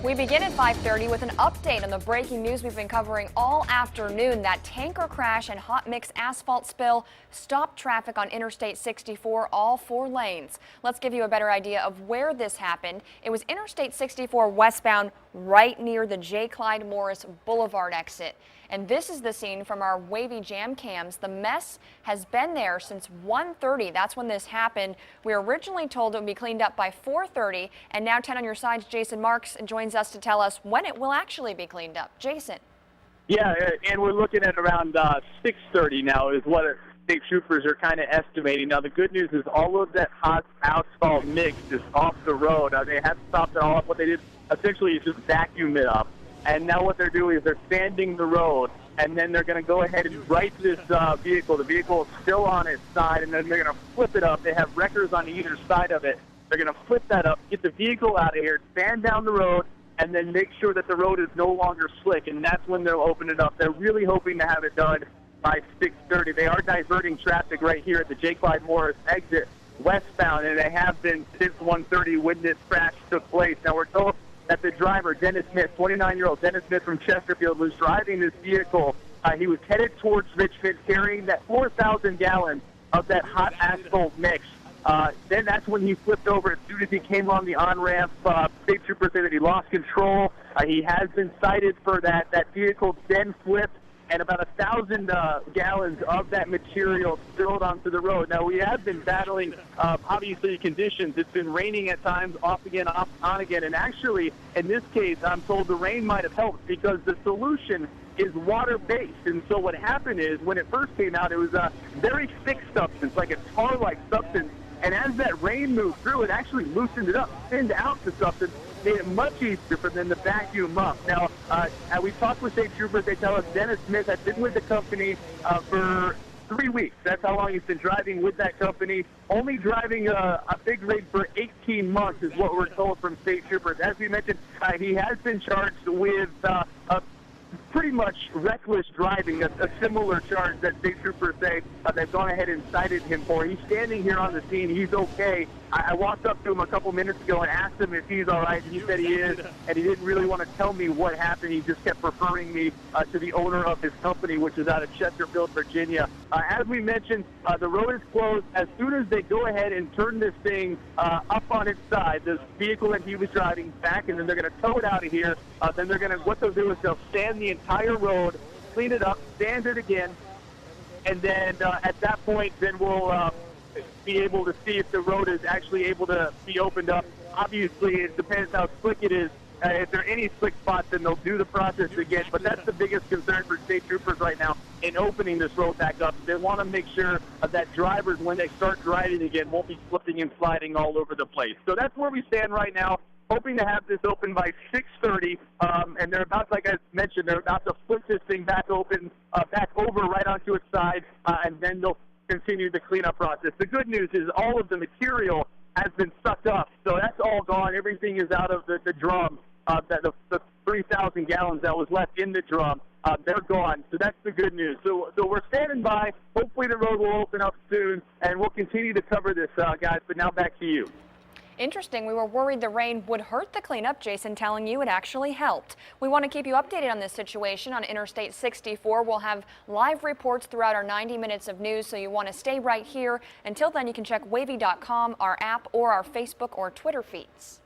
We begin at 5:30 with an update on the breaking news we've been covering all afternoon. That tanker crash and hot mix asphalt spill stopped traffic on Interstate 64, all 4 lanes. Let's give you a better idea of where this happened. It was Interstate 64 westbound right near the J. Clyde Morris Boulevard exit. And this is the scene from our wavy jam cams. The mess has been there since 1:30. That's when this happened. We were originally told it would be cleaned up by 4:30, and now 10 on your sides, Jason Marks joins us to tell us when it will actually be cleaned up. Jason. Yeah, and we're looking at around 6:30 now is what state troopers are kind of estimating. Now, the good news is all of that hot asphalt mix is off the road. They have stopped it all up. What they did essentially is just vacuum it up. And now what they're doing is they're sanding the road, and then they're going to go ahead and right this vehicle. The vehicle is still on its side, and then they're going to flip it up. They have wreckers on either side of it. They're going to flip that up, get the vehicle out of here, sand down the road, and then make sure that the road is no longer slick, and that's when they'll open it up. They're really hoping to have it done by 6:30. They are diverting traffic right here at the J. Clyde Morris exit westbound, and they have been since 1:30 when this crash took place. Now, we're told that the driver, Dennis Smith, 29-year-old Dennis Smith from Chesterfield, was driving this vehicle. He was headed towards Richmond carrying that 4,000 gallons of that hot asphalt mix. Then that's when he flipped over as soon as he came on the on-ramp. State troopers say that he lost control. He has been cited for that. That vehicle then flipped, and about 1,000 gallons of that material spilled onto the road. Now, we have been battling, obviously, conditions. It's been raining at times, off again, off, on again. And actually, in this case, I'm told the rain might have helped because the solution is water-based. And so what happened is, when it first came out, it was a very thick substance, like a tar-like substance. And as that rain moved through, it actually loosened it up, thinned out the substance, made it much easier for them to vacuum up. Now, we talked with state troopers. They tell us Dennis Smith had been with the company for 3 weeks. That's how long he's been driving with that company. Only driving a big rig for 18 months is what we're told from state troopers. As we mentioned, he has been charged with pretty much reckless driving, a similar charge that state troopers say they've gone ahead and cited him for. He's standing here on the scene. He's okay. I walked up to him a couple minutes ago and asked him if he's all right, and he said he is, and he didn't really want to tell me what happened. He just kept referring me to the owner of his company, which is out of Chesterfield, Virginia. As we mentioned, the road is closed. As soon as they go ahead and turn this thing up on its side, this vehicle that he was driving back, and then they're going to tow it out of here. Then they're going to, what they'll do is they'll sand the entire road, clean it up, sand it again, and then at that point, then we'll be able to see if the road is actually able to be opened up. Obviously, it depends how slick it is. If there are any slick spots, then they'll do the process again. But that's the biggest concern for state troopers right now in opening this road back up. They want to make sure that drivers, when they start driving again, won't be slipping and sliding all over the place. So that's where we stand right now, hoping to have this open by 6:30. And they're about, like I mentioned, they're about to flip this thing back open, back over right onto its side, and then they'll continue the cleanup process. The good news is all of the material has been sucked up, so that's all gone. Everything is out of the drum. The 3,000 gallons that was left in the drum, they're gone. So that's the good news. So we're standing by. Hopefully the road will open up soon, and we'll continue to cover this, guys. But now back to you. Interesting. We were worried the rain would hurt the cleanup. Jason telling you it actually helped. We want to keep you updated on this situation on Interstate 64. We'll have live reports throughout our 90 minutes of news, so you want to stay right here. Until then, you can check wavy.com, our app, or our Facebook or Twitter feeds.